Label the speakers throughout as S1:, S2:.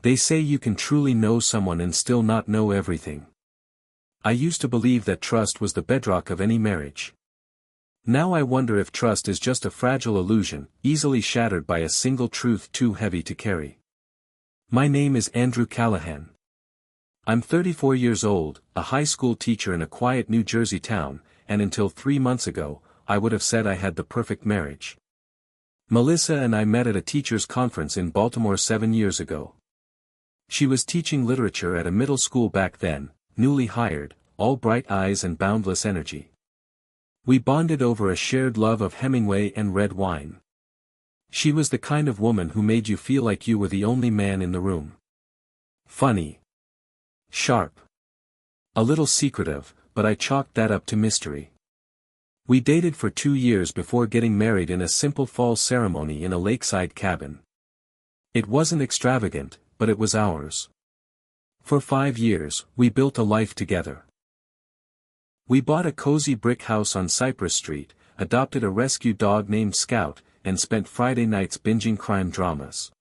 S1: They say you can truly know someone and still not know everything. I used to believe that trust was the bedrock of any marriage. Now I wonder if trust is just a fragile illusion, easily shattered by a single truth too heavy to carry. My name is Andrew Callahan. I'm 34 years old, a high school teacher in a quiet New Jersey town, and until 3 months ago, I would have said I had the perfect marriage. Melissa and I met at a teachers' conference in Baltimore 7 years ago. She was teaching literature at a middle school back then, newly hired, all bright eyes and boundless energy. We bonded over a shared love of Hemingway and red wine. She was the kind of woman who made you feel like you were the only man in the room. Funny. Sharp. A little secretive, but I chalked that up to mystery. We dated for 2 years before getting married in a simple fall ceremony in a lakeside cabin. It wasn't extravagant, but it was ours. For 5 years, we built a life together. We bought a cozy brick house on Cypress Street, adopted a rescue dog named Scout, and spent Friday nights binging crime dramas.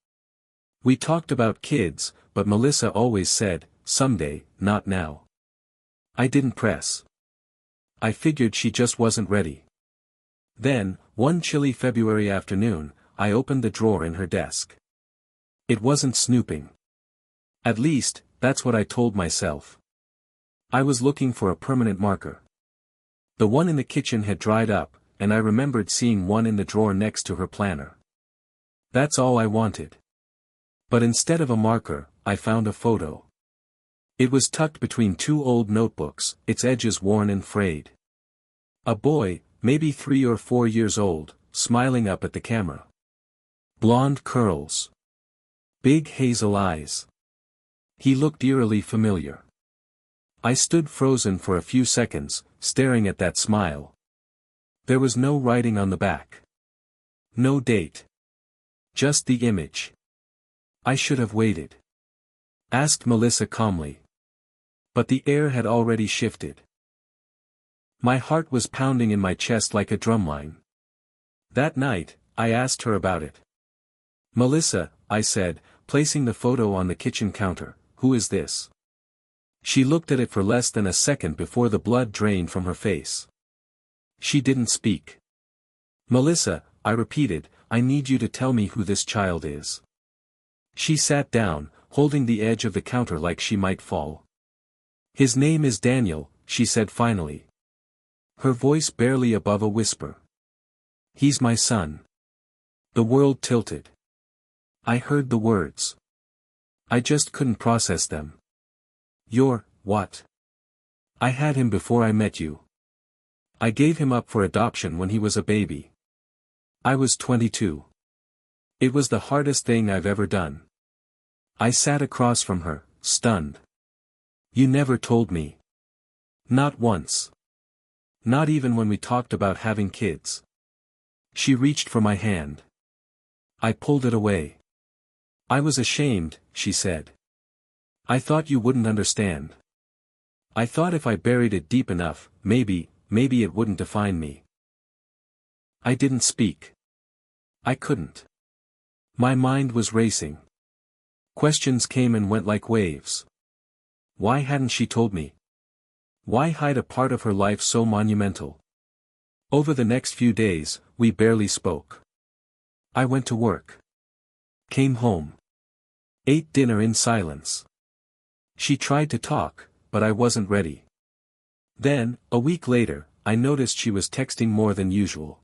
S1: We talked about kids, but Melissa always said, "Someday, not now." I didn't press. I figured she just wasn't ready. Then, one chilly February afternoon, I opened the drawer in her desk. It wasn't snooping. At least, that's what I told myself. I was looking for a permanent marker. The one in the kitchen had dried up, and I remembered seeing one in the drawer next to her planner. That's all I wanted. But instead of a marker, I found a photo. It was tucked between 2 old notebooks, its edges worn and frayed. A boy, maybe 3 or 4 years old, smiling up at the camera. Blonde curls. Big hazel eyes. He looked eerily familiar. I stood frozen for a few seconds, staring at that smile. There was no writing on the back. No date. Just the image. I should have waited. Asked Melissa calmly. But the air had already shifted. My heart was pounding in my chest like a drumline. That night, I asked her about it. "Melissa," I said, placing the photo on the kitchen counter, "who is this?" She looked at it for less than a second before the blood drained from her face. She didn't speak. "Melissa," I repeated, "I need you to tell me who this child is." She sat down, holding the edge of the counter like she might fall. "His name is Daniel," she said finally. Her voice barely above a whisper. "He's my son." The world tilted. I heard the words. I just couldn't process them. "You're, what?" "I had him before I met you. I gave him up for adoption when he was a baby. I was 22. It was the hardest thing I've ever done." I sat across from her, stunned. "You never told me." "Not once. Not even when we talked about having kids." She reached for my hand. I pulled it away. "I was ashamed," she said. "I thought you wouldn't understand. I thought if I buried it deep enough, maybe it wouldn't define me." I didn't speak. I couldn't. My mind was racing. Questions came and went like waves. Why hadn't she told me? Why hide a part of her life so monumental? Over the next few days, we barely spoke. I went to work. Came home. Ate dinner in silence. She tried to talk, but I wasn't ready. Then, a week later, I noticed she was texting more than usual.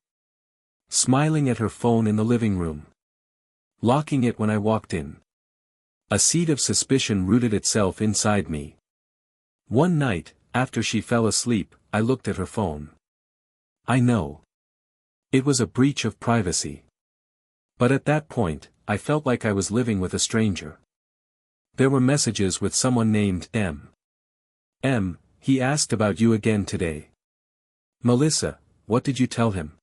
S1: Smiling at her phone in the living room. Locking it when I walked in. A seed of suspicion rooted itself inside me. One night, after she fell asleep, I looked at her phone. I know. It was a breach of privacy. But at that point, I felt like I was living with a stranger. There were messages with someone named M. "M, he asked about you again today." "Melissa, what did you tell him?"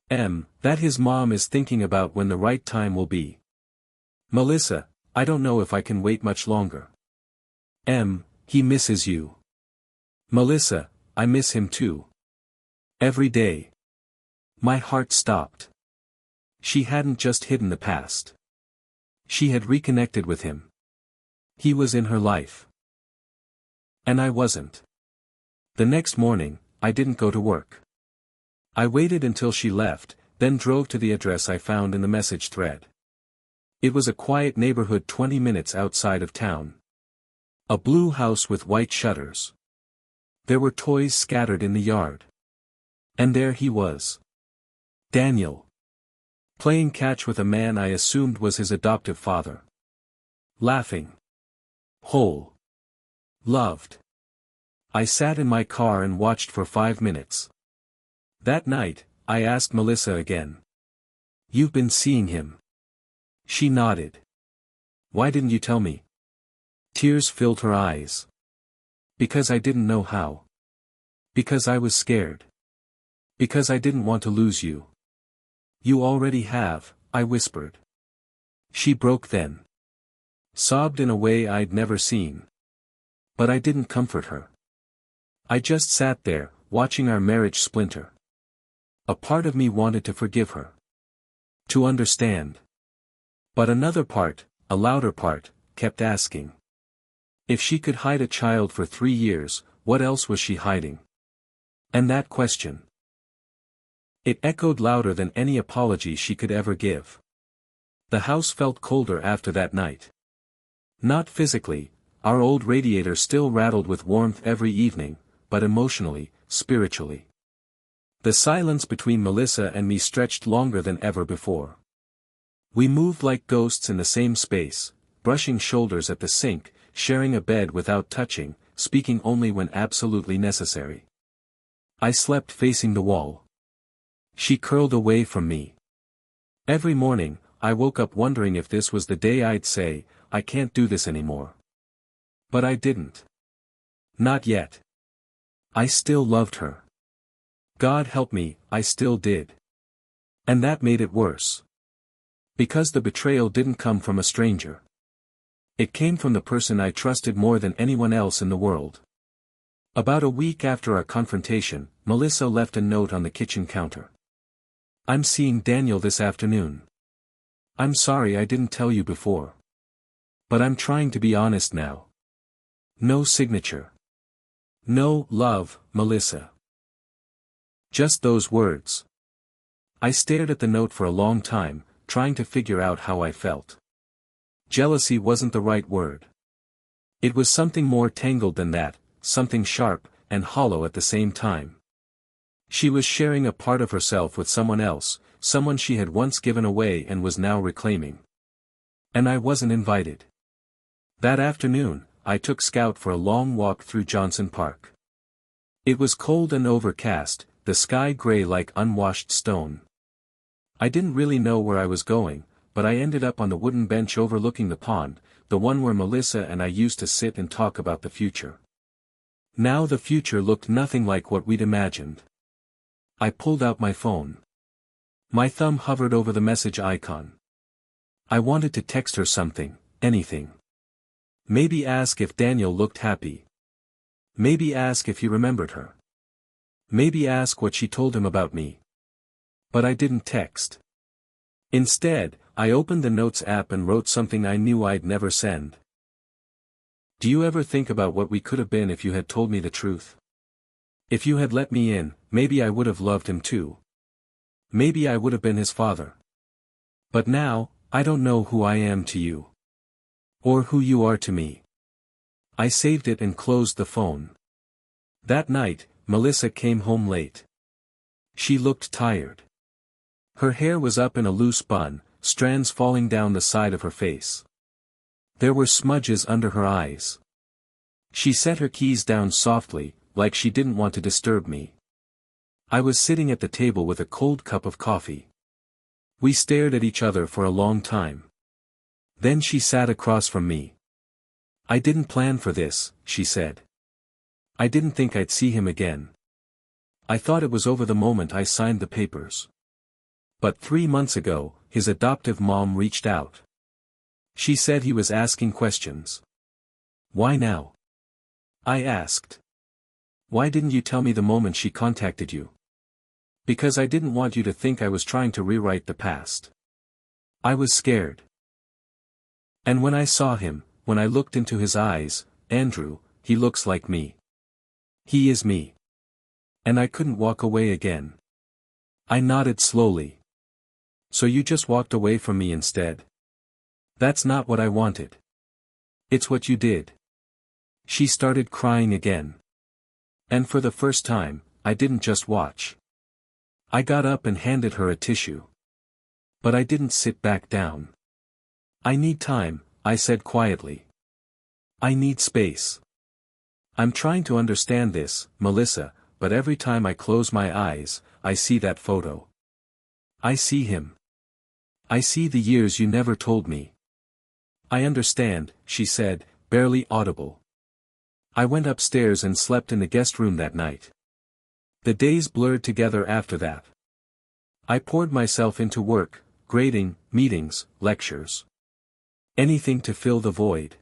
S1: "M, that his mom is thinking about when the right time will be." "Melissa, I don't know if I can wait much longer." "M, he misses you." "Melissa, I miss him too. Every day." My heart stopped. She hadn't just hidden the past. She had reconnected with him. He was in her life. And I wasn't. The next morning, I didn't go to work. I waited until she left, then drove to the address I found in the message thread. It was a quiet neighborhood 20 minutes outside of town. A blue house with white shutters. There were toys scattered in the yard. And there he was. Daniel. Playing catch with a man I assumed was his adoptive father. Laughing. Whole. Loved. I sat in my car and watched for 5 minutes. That night, I asked Melissa again. "You've been seeing him?" She nodded. "Why didn't you tell me?" Tears filled her eyes. "Because I didn't know how. Because I was scared. Because I didn't want to lose you." "You already have," I whispered. She broke then. Sobbed in a way I'd never seen. But I didn't comfort her. I just sat there, watching our marriage splinter. A part of me wanted to forgive her. To understand. But another part, a louder part, kept asking. If she could hide a child for 3 years, what else was she hiding? And that question. It echoed louder than any apology she could ever give. The house felt colder after that night. Not physically, our old radiator still rattled with warmth every evening, but emotionally, spiritually. The silence between Melissa and me stretched longer than ever before. We moved like ghosts in the same space, brushing shoulders at the sink, sharing a bed without touching, speaking only when absolutely necessary. I slept facing the wall. She curled away from me. Every morning, I woke up wondering if this was the day I'd say, "I can't do this anymore." But I didn't. Not yet. I still loved her. God help me, I still did. And that made it worse. Because the betrayal didn't come from a stranger. It came from the person I trusted more than anyone else in the world. About a week after our confrontation, Melissa left a note on the kitchen counter. "I'm seeing Daniel this afternoon. I'm sorry I didn't tell you before. But I'm trying to be honest now." No signature. No love, Melissa. Just those words. I stared at the note for a long time, trying to figure out how I felt. Jealousy wasn't the right word. It was something more tangled than that, something sharp, and hollow at the same time. She was sharing a part of herself with someone else, someone she had once given away and was now reclaiming. And I wasn't invited. That afternoon, I took Scout for a long walk through Johnson Park. It was cold and overcast, the sky gray like unwashed stone. I didn't really know where I was going, but I ended up on the wooden bench overlooking the pond, the one where Melissa and I used to sit and talk about the future. Now the future looked nothing like what we'd imagined. I pulled out my phone. My thumb hovered over the message icon. I wanted to text her something, anything. Maybe ask if Daniel looked happy. Maybe ask if he remembered her. Maybe ask what she told him about me. But I didn't text. Instead, I opened the Notes app and wrote something I knew I'd never send. "Do you ever think about what we could have been if you had told me the truth? If you had let me in, maybe I would have loved him too. Maybe I would have been his father. But now, I don't know who I am to you. Or who you are to me." I saved it and closed the phone. That night, Melissa came home late. She looked tired. Her hair was up in a loose bun, strands falling down the side of her face. There were smudges under her eyes. She set her keys down softly, like she didn't want to disturb me. I was sitting at the table with a cold cup of coffee. We stared at each other for a long time. Then she sat across from me. "I didn't plan for this," she said. "I didn't think I'd see him again. I thought it was over the moment I signed the papers. But 3 months ago, his adoptive mom reached out. She said he was asking questions." "Why now?" I asked. "Why didn't you tell me the moment she contacted you?" "Because I didn't want you to think I was trying to rewrite the past. I was scared. And when I saw him, when I looked into his eyes, Andrew, he looks like me. He is me. And I couldn't walk away again. I nodded slowly. So you just walked away from me instead? That's not what I wanted. It's what you did. She started crying again. And for the first time, I didn't just watch. I got up and handed her a tissue. But I didn't sit back down. I need time, I said quietly. I need space. I'm trying to understand this, Melissa, but every time I close my eyes, I see that photo. I see him. I see the years you never told me. I understand, she said, barely audible. I went upstairs and slept in the guest room that night. The days blurred together after that. I poured myself into work, grading, meetings, lectures. Anything to fill the void.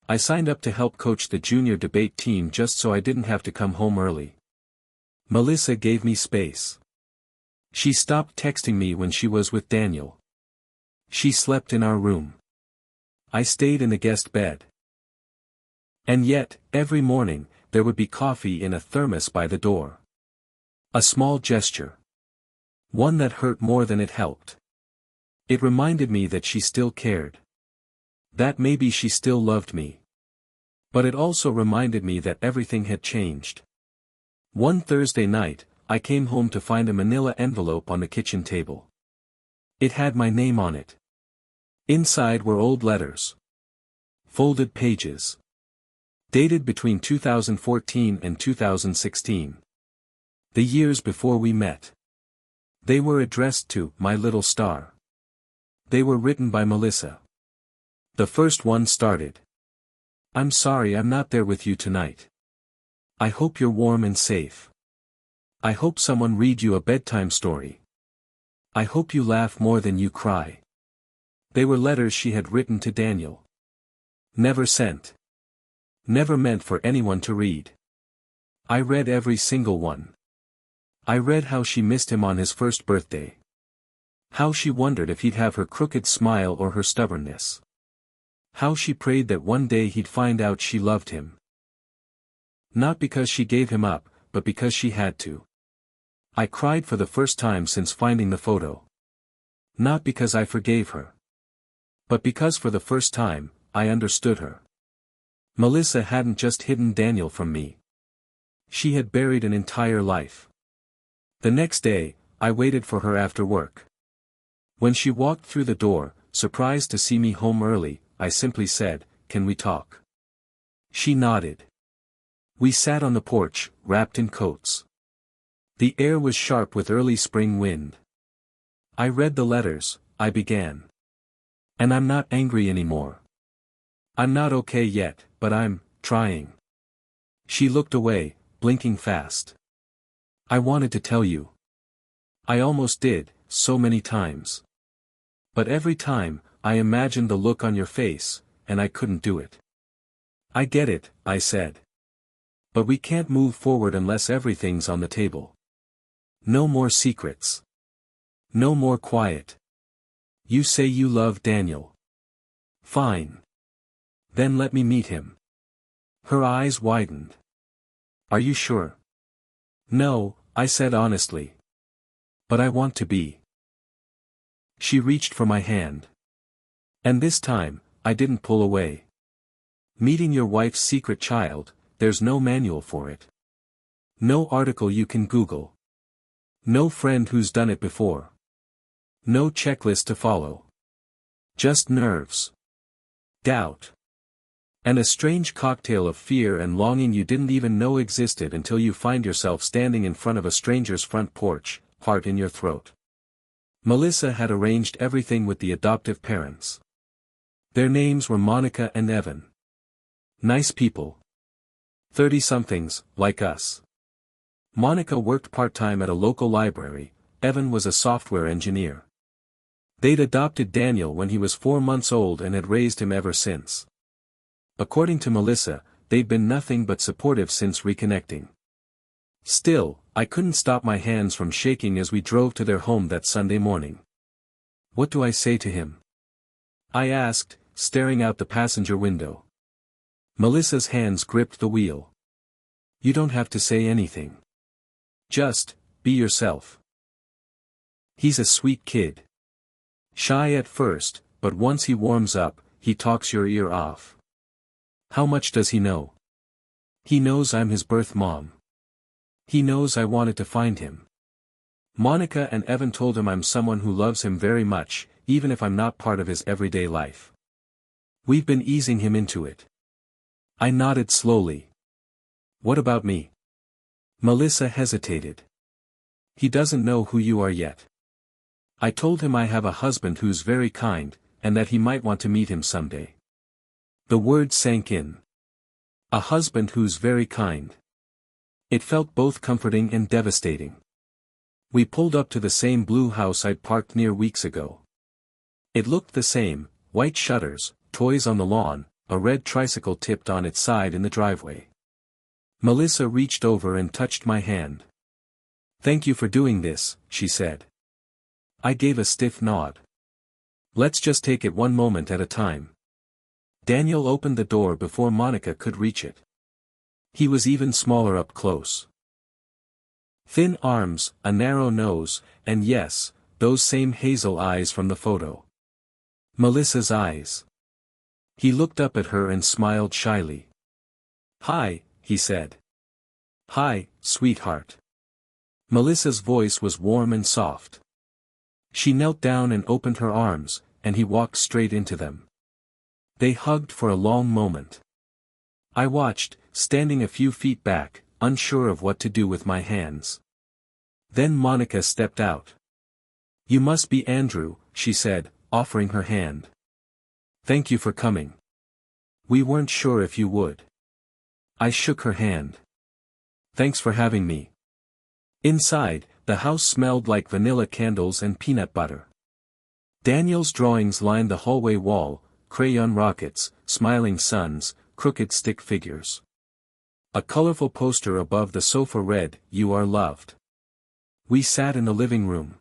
S1: I signed up to help coach the junior debate team just so I didn't have to come home early. Melissa gave me space. She stopped texting me when she was with Daniel. She slept in our room. I stayed in the guest bed. And yet, every morning, there would be coffee in a thermos by the door. A small gesture. One that hurt more than it helped. It reminded me that she still cared. That maybe she still loved me. But it also reminded me that everything had changed. One Thursday night, I came home to find a manila envelope on the kitchen table. It had my name on it. Inside were old letters. Folded pages. Dated between 2014 and 2016. The years before we met. They were addressed to My Little Star. They were written by Melissa. The first one started. I'm sorry I'm not there with you tonight. I hope you're warm and safe. I hope someone read you a bedtime story. I hope you laugh more than you cry. They were letters she had written to Daniel. Never sent. Never meant for anyone to read. I read every single one. I read how she missed him on his first birthday. How she wondered if he'd have her crooked smile or her stubbornness. How she prayed that one day he'd find out she loved him. Not because she gave him up, but because she had to. I cried for the first time since finding the photo. Not because I forgave her. But because for the first time, I understood her. Melissa hadn't just hidden Daniel from me. She had buried an entire life. The next day, I waited for her after work. When she walked through the door, surprised to see me home early, I simply said, "Can we talk?" She nodded. We sat on the porch, wrapped in coats. The air was sharp with early spring wind. I read the letters, I began. And I'm not angry anymore. I'm not okay yet, but I'm trying. She looked away, blinking fast. I wanted to tell you. I almost did, so many times. But every time, I imagined the look on your face, and I couldn't do it. I get it, I said. But we can't move forward unless everything's on the table. No more secrets. No more quiet. You say you love Daniel. Fine. Then let me meet him. Her eyes widened. Are you sure? No, I said honestly. But I want to be. She reached for my hand. And this time, I didn't pull away. Meeting your wife's secret child, there's no manual for it. No article you can Google. No friend who's done it before. No checklist to follow. Just nerves. Doubt. And a strange cocktail of fear and longing you didn't even know existed until you find yourself standing in front of a stranger's front porch, heart in your throat. Melissa had arranged everything with the adoptive parents. Their names were Monica and Evan. Nice people. 30-somethings, like us. Monica worked part-time at a local library, Evan was a software engineer. They'd adopted Daniel when he was 4 months old and had raised him ever since. According to Melissa, they'd been nothing but supportive since reconnecting. Still, I couldn't stop my hands from shaking as we drove to their home that Sunday morning. What do I say to him? I asked, staring out the passenger window. Melissa's hands gripped the wheel. You don't have to say anything. Just, be yourself. He's a sweet kid. Shy at first, but once he warms up, he talks your ear off. How much does he know? He knows I'm his birth mom. He knows I wanted to find him. Monica and Evan told him I'm someone who loves him very much, even if I'm not part of his everyday life. We've been easing him into it. I nodded slowly. What about me? Melissa hesitated. He doesn't know who you are yet. I told him I have a husband who's very kind, and that he might want to meet him someday. The word sank in. A husband who's very kind. It felt both comforting and devastating. We pulled up to the same blue house I'd parked near weeks ago. It looked the same, white shutters, toys on the lawn, a red tricycle tipped on its side in the driveway. Melissa reached over and touched my hand. Thank you for doing this, she said. I gave a stiff nod. Let's just take it one moment at a time. Daniel opened the door before Monica could reach it. He was even smaller up close. Thin arms, a narrow nose, and yes, those same hazel eyes from the photo. Melissa's eyes. He looked up at her and smiled shyly. Hi, he said. Hi, sweetheart. Melissa's voice was warm and soft. She knelt down and opened her arms, and he walked straight into them. They hugged for a long moment. I watched, standing a few feet back, unsure of what to do with my hands. Then Monica stepped out. You must be Andrew, she said, offering her hand. Thank you for coming. We weren't sure if you would. I shook her hand. Thanks for having me. Inside, the house smelled like vanilla candles and peanut butter. Daniel's drawings lined the hallway wall, crayon rockets, smiling suns, crooked stick figures. A colorful poster above the sofa read, You are loved. We sat in the living room.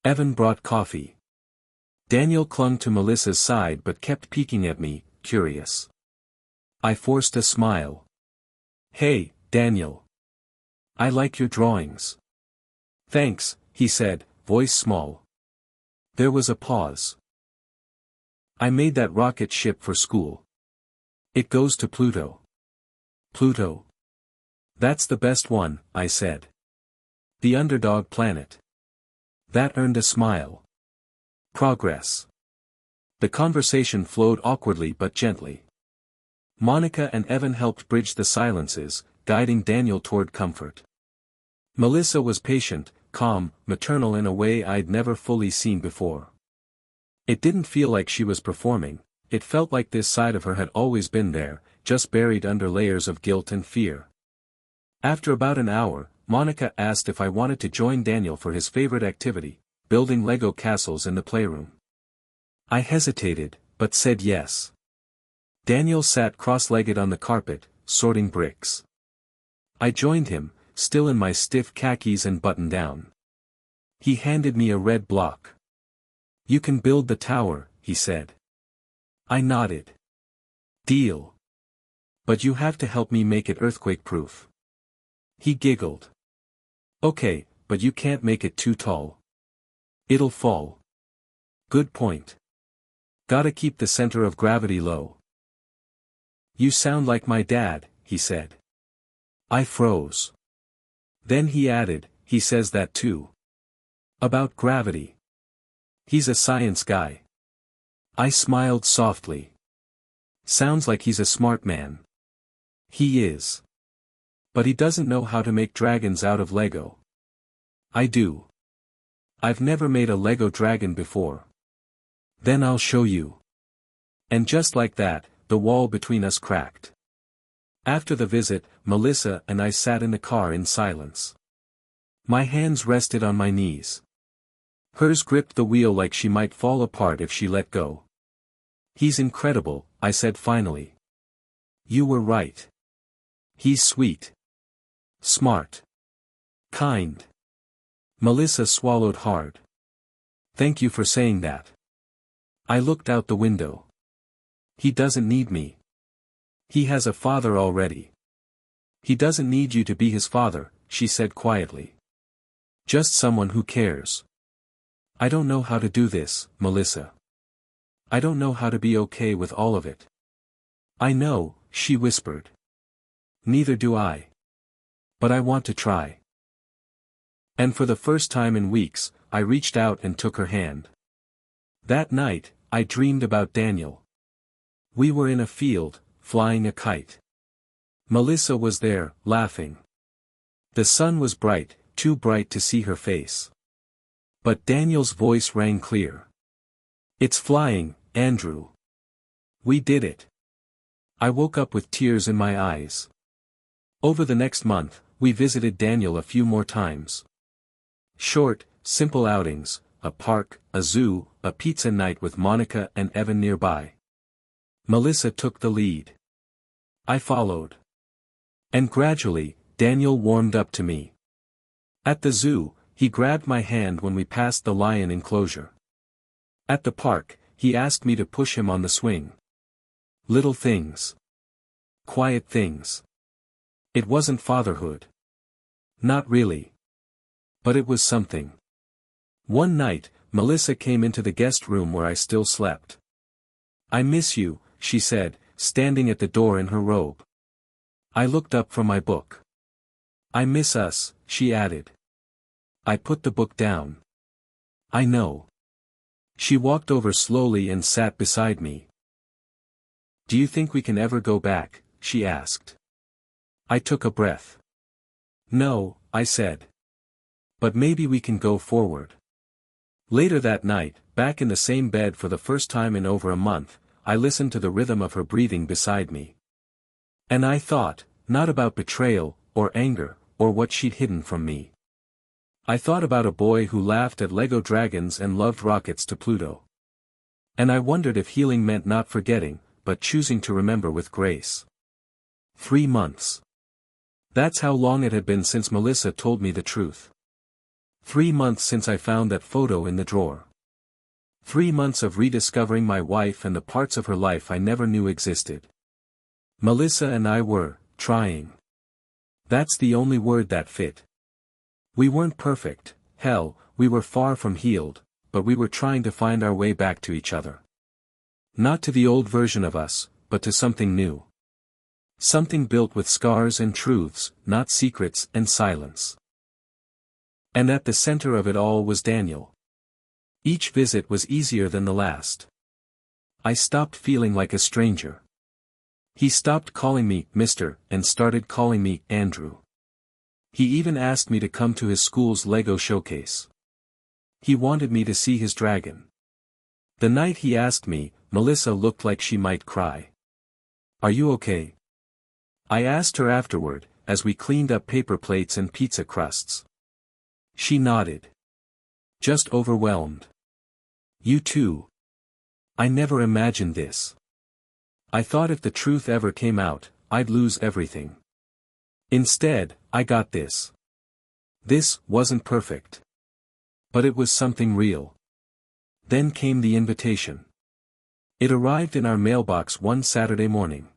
S1: Evan brought coffee. Daniel clung to Melissa's side but kept peeking at me, curious. I forced a smile. Hey, Daniel. I like your drawings. Thanks, he said, voice small. There was a pause. I made that rocket ship for school. It goes to Pluto. Pluto? That's the best one, I said. The underdog planet. That earned a smile. Progress. The conversation flowed awkwardly but gently. Monica and Evan helped bridge the silences, guiding Daniel toward comfort. Melissa was patient, calm, maternal in a way I'd never fully seen before. It didn't feel like she was performing, it felt like this side of her had always been there, just buried under layers of guilt and fear. After about an hour, Monica asked if I wanted to join Daniel for his favorite activity, building Lego castles in the playroom. I hesitated, but said yes. Daniel sat cross-legged on the carpet, sorting bricks. I joined him, still in my stiff khakis and button-down. He handed me a red block. You can build the tower, he said. I nodded. Deal. But you have to help me make it earthquake-proof. He giggled. Okay, but you can't make it too tall. It'll fall. Good point. Gotta keep the center of gravity low. You sound like my dad, he said. I froze. Then he added, he says that too. About gravity. He's a science guy. I smiled softly. Sounds like he's a smart man. He is. But he doesn't know how to make dragons out of Lego. I do. I've never made a Lego dragon before. Then I'll show you. And just like that, the wall between us cracked. After the visit, Melissa and I sat in the car in silence. My hands rested on my knees. Hers gripped the wheel like she might fall apart if she let go. He's incredible, I said finally. You were right. He's sweet. Smart. Kind. Melissa swallowed hard. Thank you for saying that. I looked out the window. He doesn't need me. He has a father already. He doesn't need you to be his father, she said quietly. Just someone who cares. I don't know how to do this, Melissa. I don't know how to be okay with all of it. I know, she whispered. Neither do I. But I want to try. And for the first time in weeks, I reached out and took her hand. That night, I dreamed about Daniel. We were in a field, flying a kite. Melissa was there, laughing. The sun was bright, too bright to see her face. But Daniel's voice rang clear. It's flying, Andrew. We did it. I woke up with tears in my eyes. Over the next month, we visited Daniel a few more times. Short, simple outings, a park, a zoo, a pizza night with Monica and Evan nearby. Melissa took the lead. I followed. And gradually, Daniel warmed up to me. At the zoo, he grabbed my hand when we passed the lion enclosure. At the park, he asked me to push him on the swing. Little things. Quiet things. It wasn't fatherhood. Not really. But it was something. One night, Melissa came into the guest room where I still slept. I miss you, she said, standing at the door in her robe. I looked up from my book. I miss us, she added. I put the book down. I know. She walked over slowly and sat beside me. Do you think we can ever go back? She asked. I took a breath. No, I said. But maybe we can go forward. Later that night, back in the same bed for the first time in over a month, I listened to the rhythm of her breathing beside me. And I thought, not about betrayal, or anger, or what she'd hidden from me. I thought about a boy who laughed at Lego dragons and loved rockets to Pluto. And I wondered if healing meant not forgetting, but choosing to remember with grace. 3 months. That's how long it had been since Melissa told me the truth. 3 months since I found that photo in the drawer. 3 months of rediscovering my wife and the parts of her life I never knew existed. Melissa and I were trying. That's the only word that fit. We weren't perfect, hell, we were far from healed, but we were trying to find our way back to each other. Not to the old version of us, but to something new. Something built with scars and truths, not secrets and silence. And at the center of it all was Daniel. Each visit was easier than the last. I stopped feeling like a stranger. He stopped calling me Mr. and started calling me Andrew. He even asked me to come to his school's Lego showcase. He wanted me to see his dragon. The night he asked me, Melissa looked like she might cry. Are you okay? I asked her afterward, as we cleaned up paper plates and pizza crusts. She nodded. Just overwhelmed. You too. I never imagined this. I thought if the truth ever came out, I'd lose everything. Instead, I got this. This wasn't perfect. But it was something real. Then came the invitation. It arrived in our mailbox one Saturday morning.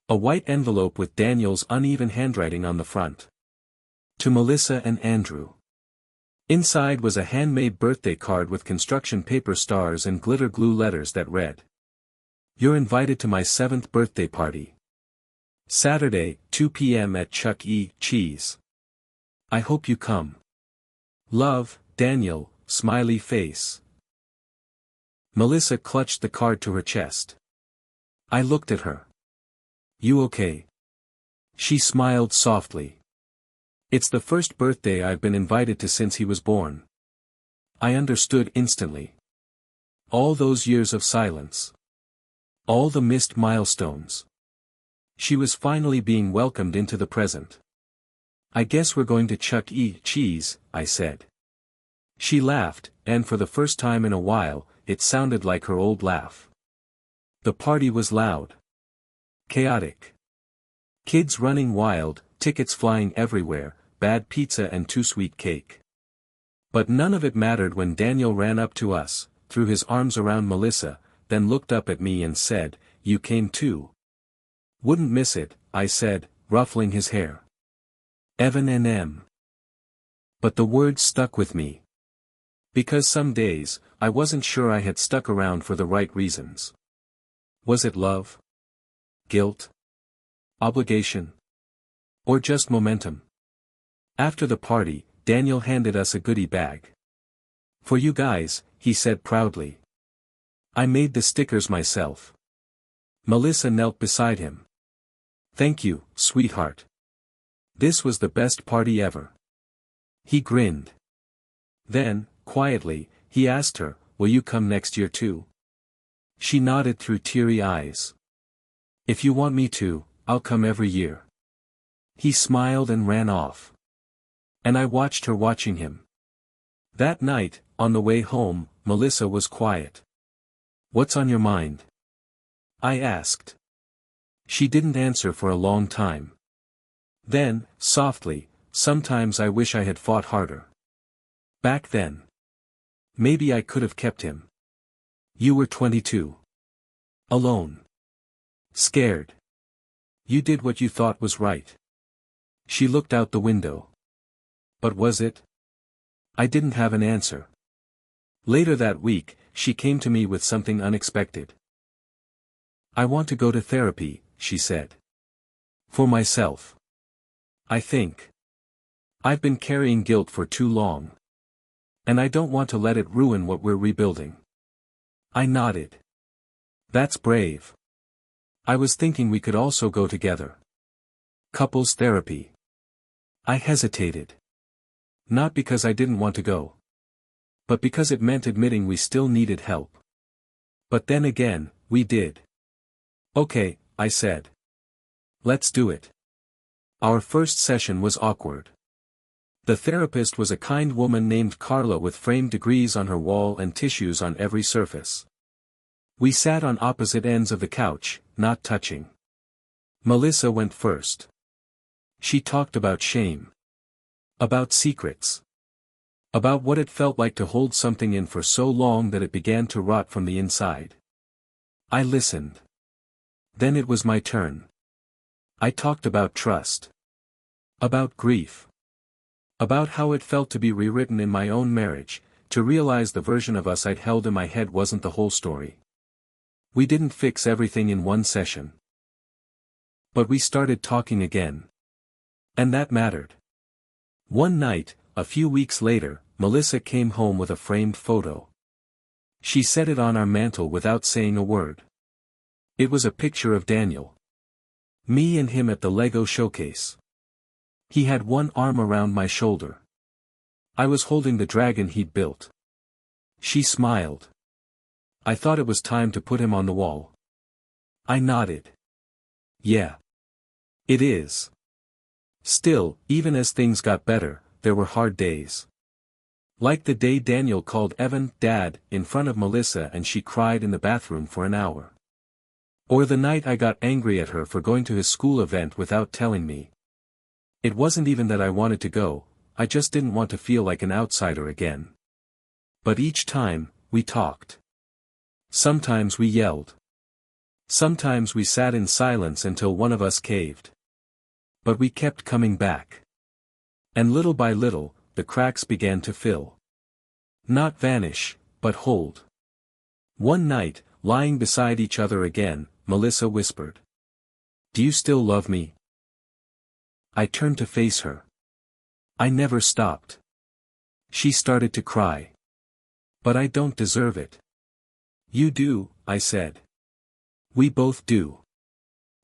S1: A white envelope with Daniel's uneven handwriting on the front. To Melissa and Andrew. Inside was a handmade birthday card with construction paper stars and glitter glue letters that read, "You're invited to my 7th birthday party. Saturday, 2 p.m. at Chuck E. Cheese. I hope you come. Love, Daniel," smiley face. Melissa clutched the card to her chest. I looked at her. You okay? She smiled softly. It's the first birthday I've been invited to since he was born. I understood instantly. All those years of silence. All the missed milestones. She was finally being welcomed into the present. I guess we're going to Chuck E. Cheese, I said. She laughed, and for the first time in a while, it sounded like her old laugh. The party was loud. Chaotic. Kids running wild, tickets flying everywhere, bad pizza and too sweet cake. But none of it mattered when Daniel ran up to us, threw his arms around Melissa, then looked up at me and said, you came too. Wouldn't miss it, I said, ruffling his hair. Evan N.M. But the words stuck with me. Because some days, I wasn't sure I had stuck around for the right reasons. Was it love? Guilt? Obligation? Or just momentum? After the party, Daniel handed us a goodie bag. For you guys, he said proudly. I made the stickers myself. Melissa knelt beside him. Thank you, sweetheart. This was the best party ever. He grinned. Then, quietly, he asked her, will you come next year too? She nodded through teary eyes. If you want me to, I'll come every year. He smiled and ran off. And I watched her watching him. That night, on the way home, Melissa was quiet. What's on your mind? I asked. She didn't answer for a long time. Then, softly, sometimes I wish I had fought harder. Back then. Maybe I could have kept him. You were 22. Alone. Scared. You did what you thought was right. She looked out the window. But was it? I didn't have an answer. Later that week, she came to me with something unexpected. I want to go to therapy, she said. For myself. I think. I've been carrying guilt for too long. And I don't want to let it ruin what we're rebuilding. I nodded. That's brave. I was thinking we could also go together. Couples therapy. I hesitated. Not because I didn't want to go. But because it meant admitting we still needed help. But then again, we did. Okay, I said. Let's do it. Our first session was awkward. The therapist was a kind woman named Carla with framed degrees on her wall and tissues on every surface. We sat on opposite ends of the couch, not touching. Melissa went first. She talked about shame. About secrets. About what it felt like to hold something in for so long that it began to rot from the inside. I listened. Then it was my turn. I talked about trust. About grief. About how it felt to be rewritten in my own marriage, to realize the version of us I'd held in my head wasn't the whole story. We didn't fix everything in one session. But we started talking again. And that mattered. One night, a few weeks later, Melissa came home with a framed photo. She set it on our mantel without saying a word. It was a picture of Daniel. Me and him at the Lego showcase. He had one arm around my shoulder. I was holding the dragon he'd built. She smiled. I thought it was time to put him on the wall. I nodded. Yeah. It is. Still, even as things got better, there were hard days. Like the day Daniel called Evan Dad in front of Melissa and she cried in the bathroom for an hour. Or the night I got angry at her for going to his school event without telling me. It wasn't even that I wanted to go, I just didn't want to feel like an outsider again. But each time, we talked. Sometimes we yelled. Sometimes we sat in silence until one of us caved. But we kept coming back. And little by little, the cracks began to fill. Not vanish, but hold. One night, lying beside each other again, Melissa whispered. Do you still love me? I turned to face her. I never stopped. She started to cry. But I don't deserve it. You do, I said. We both do.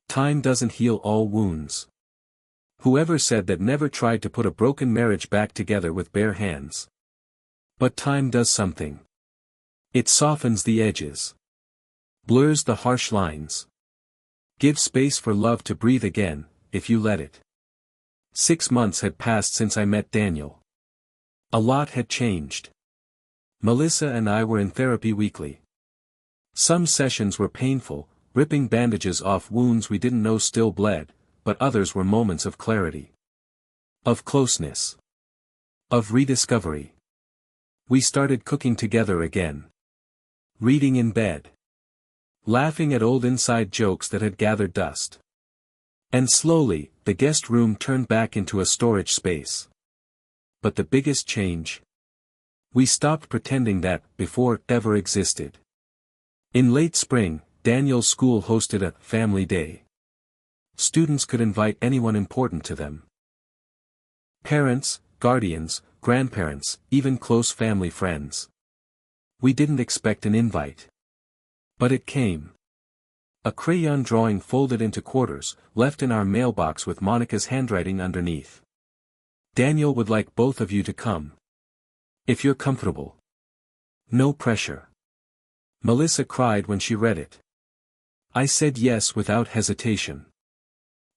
S1: Time doesn't heal all wounds. Whoever said that never tried to put a broken marriage back together with bare hands. But time does something. It softens the edges. Blurs the harsh lines. Gives space for love to breathe again, if you let it. 6 months had passed since I met Daniel. A lot had changed. Melissa and I were in therapy weekly. Some sessions were painful, ripping bandages off wounds we didn't know still bled, but others were moments of clarity. Of closeness. Of rediscovery. We started cooking together again. Reading in bed. laughing at old inside jokes that had gathered dust. And slowly, the guest room turned back into a storage space. But the biggest change? We stopped pretending that, before, ever existed. In late spring, Daniel's school hosted a family day. Students could invite anyone important to them. Parents, guardians, grandparents, even close family friends. We didn't expect an invite. But it came. A crayon drawing folded into quarters, left in our mailbox with Monica's handwriting underneath. Daniel would like both of you to come. If you're comfortable. No pressure. Melissa cried when she read it. I said yes without hesitation.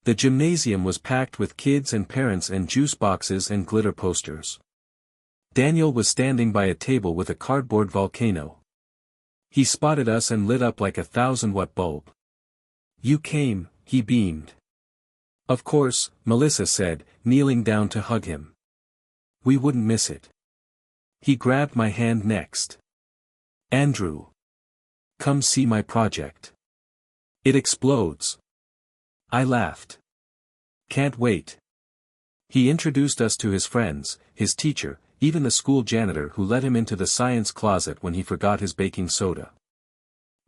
S1: The gymnasium was packed with kids and parents and juice boxes and glitter posters. Daniel was standing by a table with a cardboard volcano. He spotted us and lit up like a 1,000-watt bulb. You came, he beamed. Of course, Melissa said, kneeling down to hug him. We wouldn't miss it. He grabbed my hand next. Andrew. Come see my project. It explodes. I laughed. Can't wait. He introduced us to his friends, his teacher, even the school janitor who let him into the science closet when he forgot his baking soda.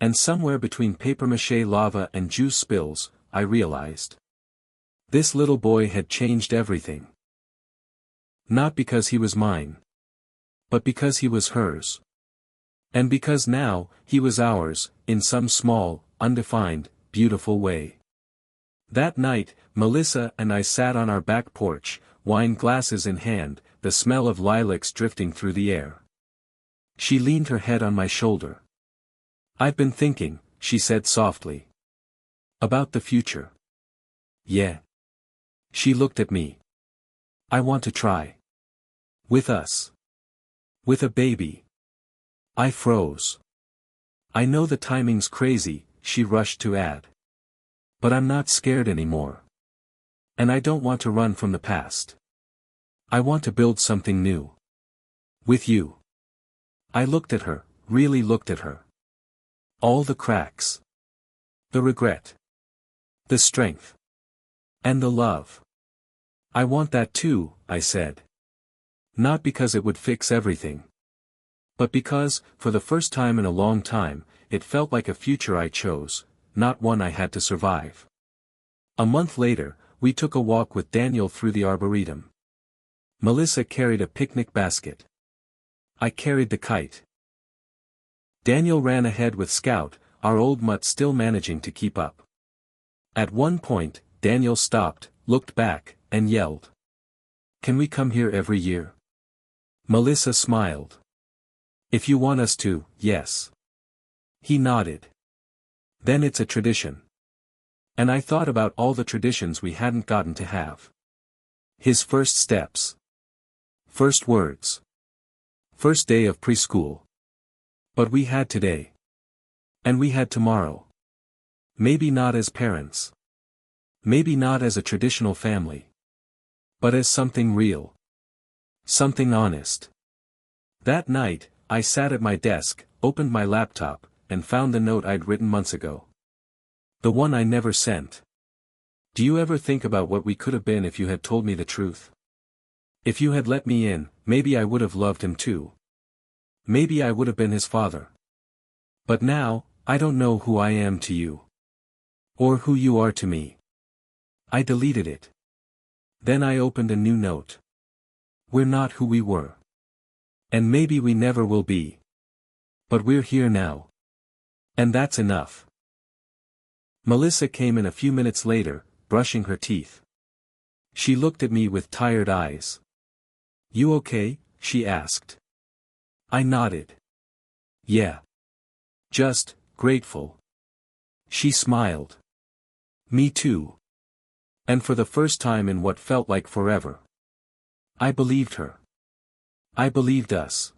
S1: And somewhere between papier-mâché lava and juice spills, I realized. This little boy had changed everything. Not because he was mine. But because he was hers. And because now, he was ours, in some small, undefined, beautiful way. That night, Melissa and I sat on our back porch, wine glasses in hand, the smell of lilacs drifting through the air. She leaned her head on my shoulder. I've been thinking, she said softly. About the future. Yeah. She looked at me. I want to try. With us. With a baby. I froze. I know the timing's crazy, she rushed to add. But I'm not scared anymore. And I don't want to run from the past. I want to build something new. With you. I looked at her, really looked at her. All the cracks. The regret. The strength. And the love. I want that too, I said. Not because it would fix everything. But because, for the first time in a long time, it felt like a future I chose, not one I had to survive. A month later, we took a walk with Daniel through the arboretum. Melissa carried a picnic basket. I carried the kite. Daniel ran ahead with Scout, our old mutt still managing to keep up. At one point, Daniel stopped, looked back, and yelled. Can we come here every year? Melissa smiled. If you want us to, yes. He nodded. Then it's a tradition. And I thought about all the traditions we hadn't gotten to have. His first steps. First words. First day of preschool. But we had today. And we had tomorrow. Maybe not as parents. Maybe not as a traditional family. But as something real. Something honest. That night, I sat at my desk, opened my laptop, and found the note I'd written months ago. The one I never sent. Do you ever think about what we could have been if you had told me the truth? If you had let me in, maybe I would have loved him too. Maybe I would have been his father. But now, I don't know who I am to you. Or who you are to me. I deleted it. Then I opened a new note. We're not who we were. And maybe we never will be. But we're here now. And that's enough. Melissa came in a few minutes later, brushing her teeth. She looked at me with tired eyes. You okay? She asked. I nodded. Yeah. Just, grateful. She smiled. Me too. And for the first time in what felt like forever. I believed her. I believed us.